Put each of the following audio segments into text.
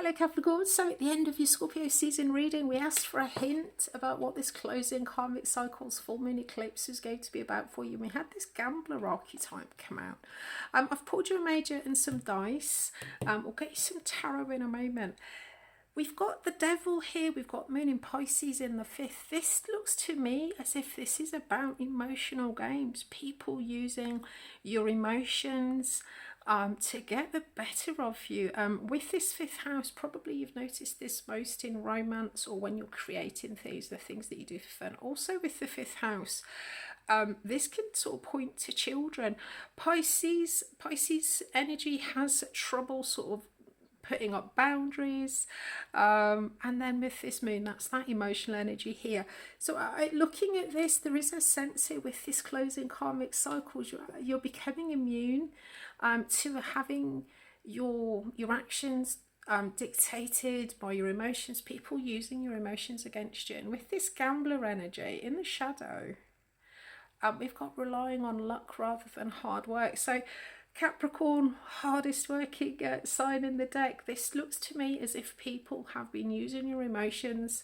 Hello Capricorn, so at the end of your Scorpio season reading we asked for a hint about what this closing karmic cycle's full moon eclipse is going to be about for you. We had this gambler archetype come out. I've pulled you a major and some dice. We'll get you some tarot in a moment. We've got the devil here, we've got moon in Pisces in the 5th. This looks to me as if this is about emotional games, people using your emotions to get the better of you. With this 5th house, probably you've noticed this most in romance or when you're creating things, the things that you do for fun. Also with the 5th house, this can sort of point to children. Pisces energy has trouble sort of putting up boundaries, and then with this moon, that's that emotional energy here. So looking at this, there is a sense here with this closing karmic cycles, you're becoming immune to having your actions dictated by your emotions, people using your emotions against you. And with this gambler energy in the shadow, we've got relying on luck rather than hard work. So Capricorn, hardest working sign in the deck. This looks to me as if people have been using your emotions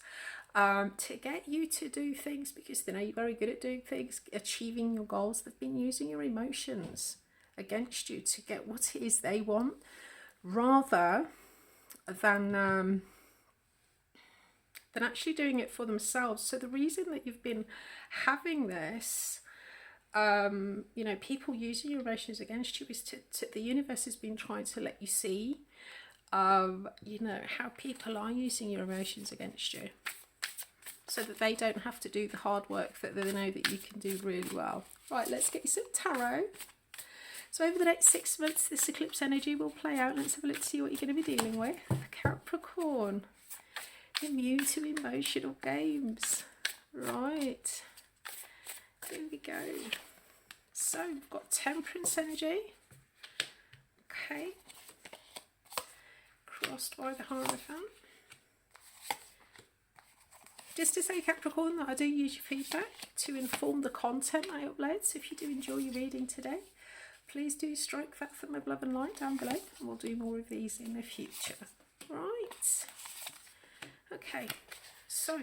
to get you to do things because they know you're very good at doing things, achieving your goals. They've been using your emotions against you to get what it is they want rather than actually doing it for themselves. So the reason that you've been having this, you know, people using your emotions against you is to the universe has been trying to let you see, you know, how people are using your emotions against you so that they don't have to do the hard work that they know that you can do really well. Right, let's get you some tarot. So over the next 6 months, this eclipse energy will play out. Let's have a look to see what you're going to be dealing with. Capricorn, immune to emotional games. Right. Here we go. So we've got Temperance energy. Okay. Crossed by the Hierophant. Just to say, Capricorn, that I do use your feedback to inform the content I upload. So if you do enjoy your reading today, please do strike that thumb of love and light down below, and we'll do more of these in the future. Right. Okay. So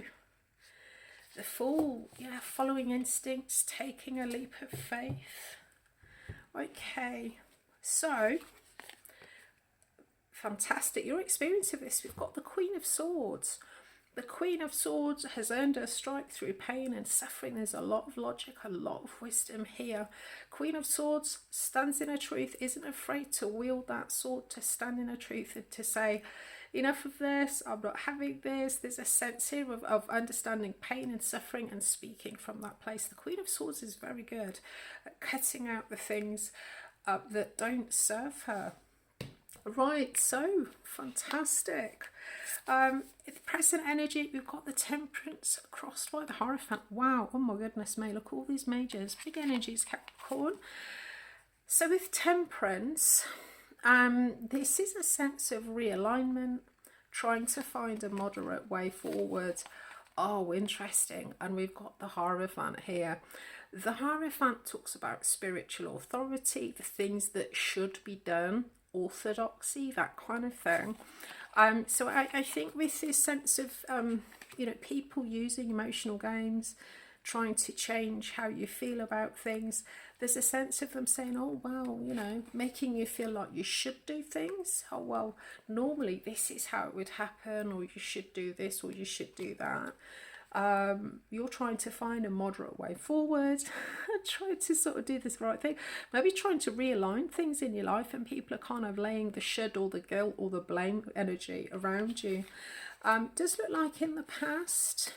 the Fool, yeah, following instincts, taking a leap of faith. Okay, so fantastic. Your experience of this, we've got the Queen of Swords. The Queen of Swords has earned her strike through pain and suffering. There's a lot of logic, a lot of wisdom here. Queen of Swords stands in her truth, isn't afraid to wield that sword, to stand in her truth and to say, enough of this, I'm not having this. There's a sense here of understanding pain and suffering and speaking from that place. The Queen of Swords is very good at cutting out the things that don't serve her. Right, so fantastic. The present energy, we've got the Temperance crossed by the Hierophant. Wow, oh my goodness me, look, all these majors, big energies, Capricorn. So with Temperance, this is a sense of realignment, trying to find a moderate way forward. Oh, interesting. And we've got the Hierophant here. The Hierophant talks about spiritual authority, the things that should be done, orthodoxy, that kind of thing. So I think with this sense of, you know, people using emotional games, trying to change how you feel about things, there's a sense of them saying, oh, well, you know, making you feel like you should do things. Oh, well, normally this is how it would happen, or you should do this, or you should do that. You're trying to find a moderate way forward, trying to sort of do this right thing, maybe trying to realign things in your life, and people are kind of laying the should or the guilt or the blame energy around you. Does look like in the past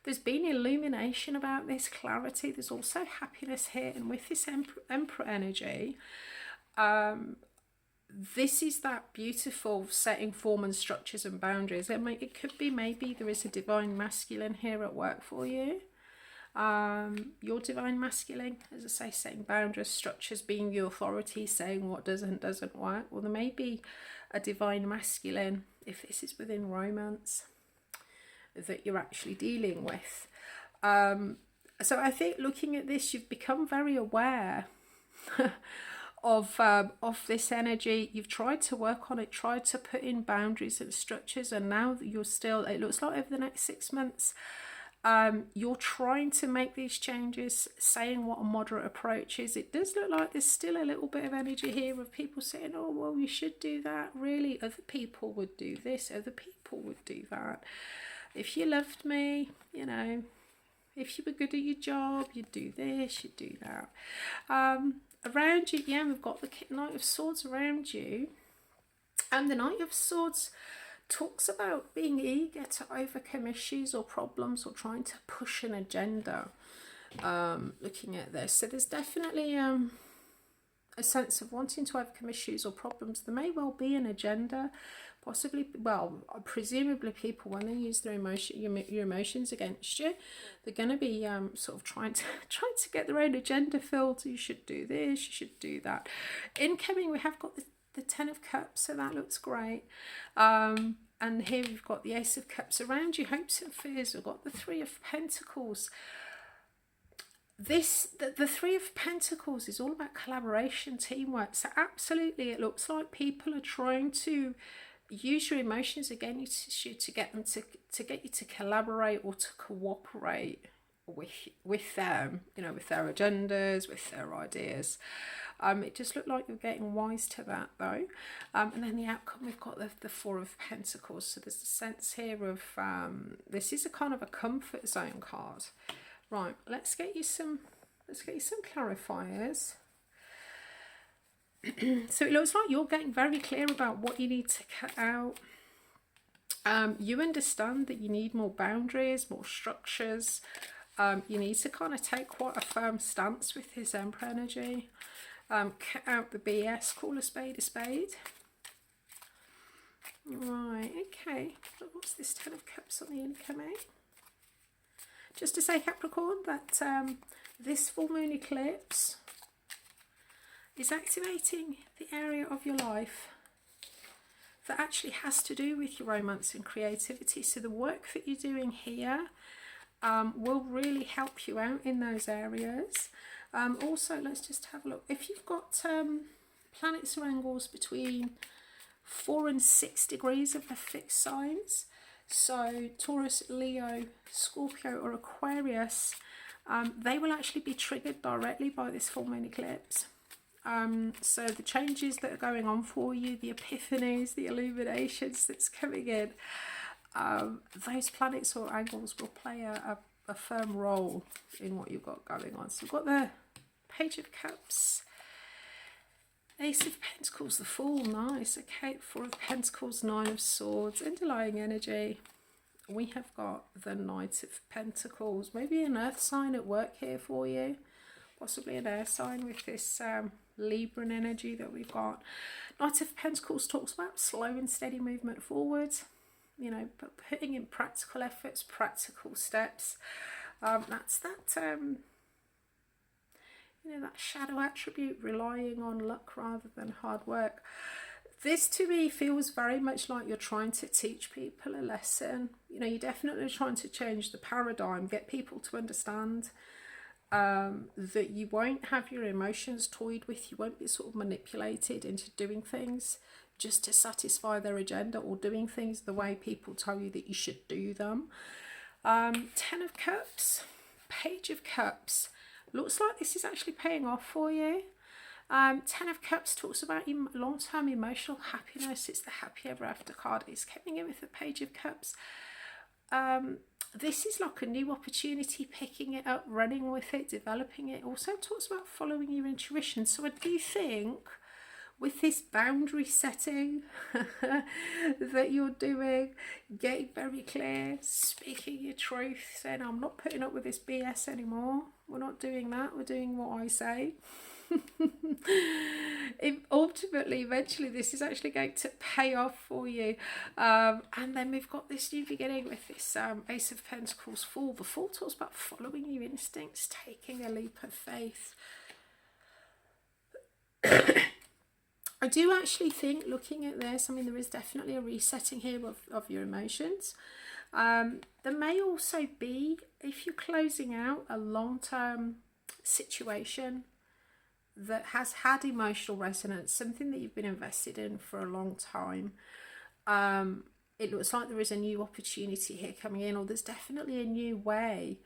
there's been illumination about this, clarity. There's also happiness here, and with this Emperor energy, this is that beautiful setting form and structures and boundaries. It could be maybe there is a divine masculine here at work for you. Your divine masculine, as I say, setting boundaries, structures, being the authority, saying what does and doesn't work. Or there may be a divine masculine, if this is within romance, that you're actually dealing with. So I think looking at this, you've become very aware of this energy. You've tried to work on it, tried to put in boundaries and structures, and now that you're still, it looks like over the next 6 months, you're trying to make these changes, saying what a moderate approach is. It does look like there's still a little bit of energy here of people saying, oh, well, you should do that. Really, other people would do this, other people would do that. If you loved me, you know, if you were good at your job, you'd do this, you'd do that. Around you, yeah, we've got the Knight of Swords around you. And the Knight of Swords talks about being eager to overcome issues or problems or trying to push an agenda, looking at this. So there's definitely a sense of wanting to overcome issues or problems. There may well be an agenda, possibly, well, presumably people, when they use their your emotions against you, they're going to be sort of trying to get their own agenda filled. You should do this, you should do that. Incoming, we have got the Ten of Cups, so that looks great. And here we've got the Ace of Cups around you, hopes and fears. We've got the Three of Pentacles. The Three of Pentacles is all about collaboration, teamwork. So absolutely, it looks like people are trying to use your emotions against you to get them to get you to collaborate or to cooperate with them, you know, with their agendas, with their ideas. It just looked like you're getting wise to that though. And then the outcome, we've got the Four of Pentacles. So there's a sense here of this is a kind of a comfort zone card. Right, let's get you some clarifiers. So it looks like you're getting very clear about what you need to cut out. You understand that you need more boundaries, more structures. You need to kind of take quite a firm stance with this Emperor energy. Cut out the BS, call a spade a spade. Right, okay. What's this Ten of Cups on the incoming? Just to say, Capricorn, that this full moon eclipse is activating the area of your life that actually has to do with your romance and creativity. So the work that you're doing here will really help you out in those areas. Also, let's just have a look. If you've got planets or angles between 4 and 6 degrees of the fixed signs, so Taurus, Leo, Scorpio or Aquarius, they will actually be triggered directly by this full moon eclipse. So the changes that are going on for you, the epiphanies, the illuminations that's coming in, those planets or angles will play a firm role in what you've got going on. So we've got the Page of Cups, Ace of Pentacles, the Fool, nice, okay, Four of Pentacles, Nine of Swords, underlying energy. We have got the Knight of Pentacles, maybe an earth sign at work here for you, possibly an air sign with this Libran energy that we've got. Knight of Pentacles talks about slow and steady movement forward, you know, but putting in practical efforts, practical steps. That's that, you know, that shadow attribute, relying on luck rather than hard work. This to me feels very much like you're trying to teach people a lesson. You know, you're definitely trying to change the paradigm, get people to understand that you won't have your emotions toyed with, you won't be sort of manipulated into doing things just to satisfy their agenda or doing things the way people tell you that you should do them. Ten of Cups, Page of Cups. Looks like this is actually paying off for you. Ten of Cups talks about long-term emotional happiness. It's the happy ever after card. It's coming in with the Page of Cups. This is like a new opportunity, picking it up, running with it, developing it. Also talks about following your intuition. So I do think with this boundary setting that you're doing, getting very clear, speaking your truth, saying I'm not putting up with this BS anymore. We're not doing that. We're doing what I say. Ultimately, eventually, this is actually going to pay off for you. And then we've got this new beginning with this Ace of Pentacles, Fool. The Fool talks about following your instincts, taking a leap of faith. I do actually think, looking at this, I mean, there is definitely a resetting here of your emotions. There may also be, if you're closing out a long-term situation that has had emotional resonance, something that you've been invested in for a long time. It looks like there is a new opportunity here coming in, or there's definitely a new way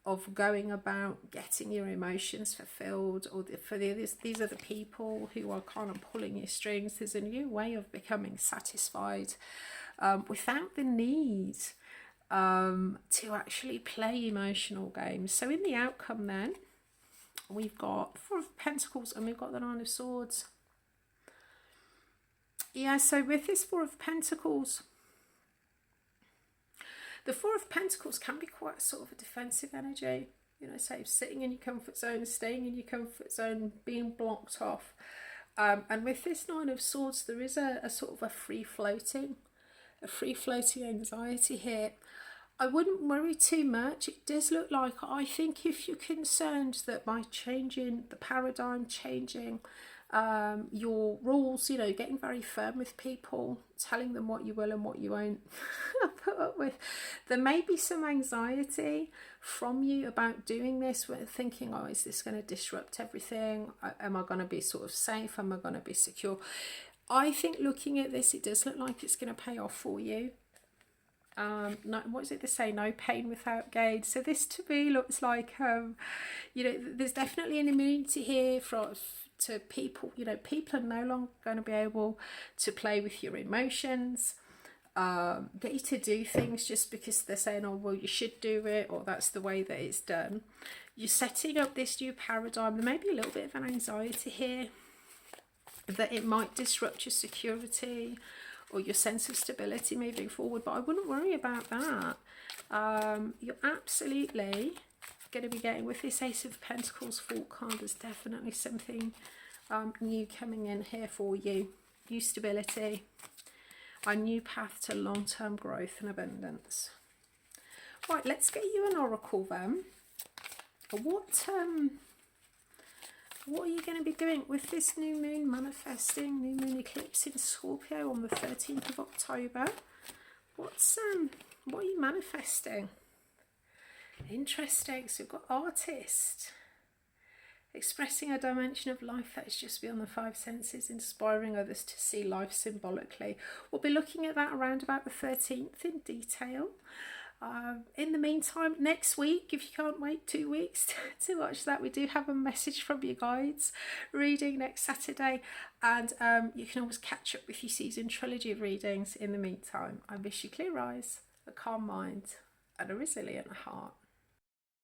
of going about getting your emotions fulfilled, or these are the people who are kind of pulling your strings. There's a new way of becoming satisfied without the need to actually play emotional games. So in the outcome then, we've got Four of Pentacles and we've got the Nine of Swords. Yeah, so with this Four of Pentacles, the Four of Pentacles can be quite sort of a defensive energy, you know, say sitting in your comfort zone, staying in your comfort zone, being blocked off. And with this Nine of Swords, there is a sort of a free-floating anxiety here. I wouldn't worry too much. It does look like, I think if you're concerned that by changing the paradigm, changing your rules, you know, getting very firm with people, telling them what you will and what you won't put up with, there may be some anxiety from you about doing this, thinking, oh, is this going to disrupt everything? Am I going to be sort of safe? Am I going to be secure? I think looking at this, it does look like it's going to pay off for you. No, what is it they say? No pain without gain. So this to me looks like, you know, there's definitely an immunity here to people. You know, people are no longer going to be able to play with your emotions, get you to do things just because they're saying, oh, well, you should do it, or that's the way that it's done. You're setting up this new paradigm. There may be a little bit of an anxiety here that it might disrupt your security or your sense of stability moving forward, but I wouldn't worry about that. You're absolutely going to be getting, with this Ace of Pentacles Fault card, there's definitely something new coming in here for you. New stability, a new path to long-term growth and abundance. Right, let's get you an oracle then. What are you going to be doing with this new moon manifesting, new moon eclipse in Scorpio on the 13th of October? What are you manifesting? Interesting. So we've got artist, expressing a dimension of life that is just beyond the five senses, inspiring others to see life symbolically. We'll be looking at that around about the 13th in detail. In the meantime, next week, if you can't wait 2 weeks to watch that, we do have a message from your guides reading next Saturday, and you can always catch up with your season trilogy of readings. In the meantime, I wish you clear eyes, a calm mind and a resilient heart.